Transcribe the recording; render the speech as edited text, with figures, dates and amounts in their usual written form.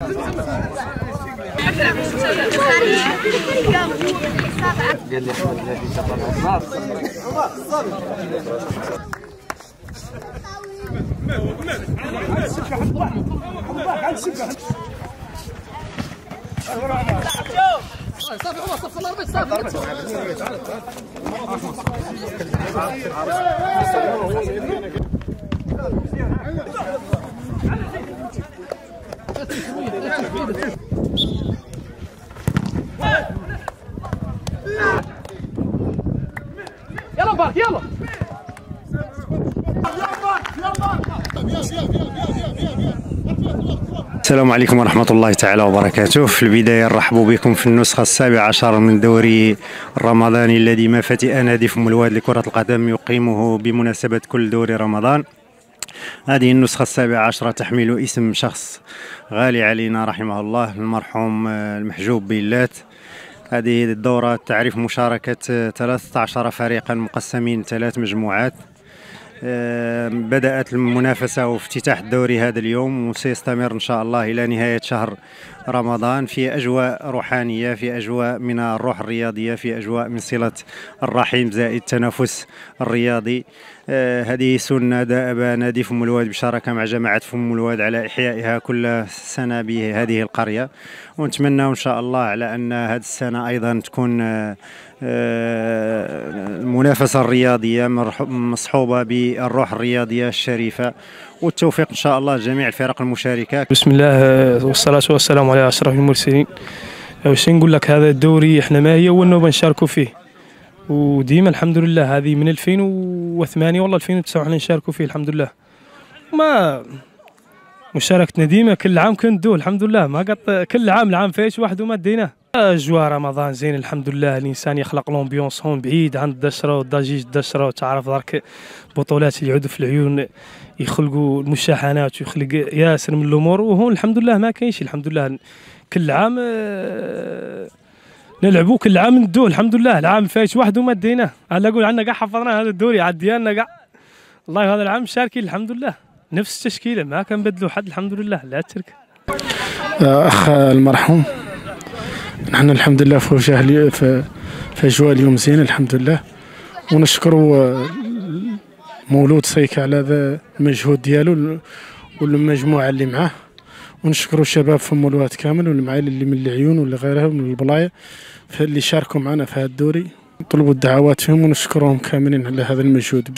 قال لي احمد الذي تطلع يلا بارك يلا السلام عليكم ورحمة الله تعالى وبركاته. في البداية نرحب بكم في النسخة 17 من دوري الرمضاني الذي ما فتئ نادي فم الواد لكرة القدم يقيمه بمناسبة كل دوري رمضان. هذه النسخة 17 تحمل اسم شخص غالي علينا رحمه الله، المرحوم المحجوب بيلات. هذه الدورة تعرف مشاركة 13 فريقا مقسمين 3 مجموعات. بدأت المنافسة وافتتاح الدوري هذا اليوم وسيستمر إن شاء الله إلى نهاية شهر رمضان في أجواء روحانية، في أجواء من الروح الرياضية، في أجواء من صلة الرحم زائد التنافس الرياضي. هذه سنة دأب نادي فم الواد بشراكة مع جماعة فم الواد على إحيائها كل سنة بهذه القرية، ونتمنى إن شاء الله على أن هذه السنة أيضا تكون المنافسة الرياضية مصحوبة بالروح الرياضية الشريفة، والتوفيق إن شاء الله لجميع الفرق المشاركة. بسم الله والصلاة والسلام على أشرف المرسلين. واش نقول لك، هذا الدوري احنا ما هي أول نوبة نشاركوا فيه، وديما الحمد لله هذه من 2008 والله 2009 نشاركوا فيه الحمد لله. ما مشاركتنا ديما كل عام كندو الحمد لله، ما قط كل عام العام فايش واحد وما ديناه. أجواء رمضان زين الحمد لله، الإنسان يخلق لومبيونس هون بعيد عن الدشرة والضجيج الدشرة، وتعرف درك بطولات اللي يعودوا في العيون يخلقوا المشاحنات ويخلق ياسر من الأمور، وهون الحمد لله ما كاينش الحمد لله. كل عام نلعبوا، كل عام ندو الحمد لله. العام فايش واحد وما ديناه، على قول عندنا كاع حفظنا هذا الدوري عاد ديالنا كاع والله. هذا العام شاركين الحمد لله نفس التشكيلة، ما كنبدلوا حد الحمد لله. لا ترك أخ المرحوم، نحن الحمد لله في أجواء اليوم زين الحمد لله، ونشكروا مولود سيك على ذا المجهود ديالو والمجموعة اللي معاه، ونشكروا الشباب في الواد كامل والمعايل اللي من العيون واللي غيرها من البلايا اللي شاركوا معنا في هذا الدوري. نطلبوا الدعوات فيهم ونشكرهم كاملين على هذا المجهود.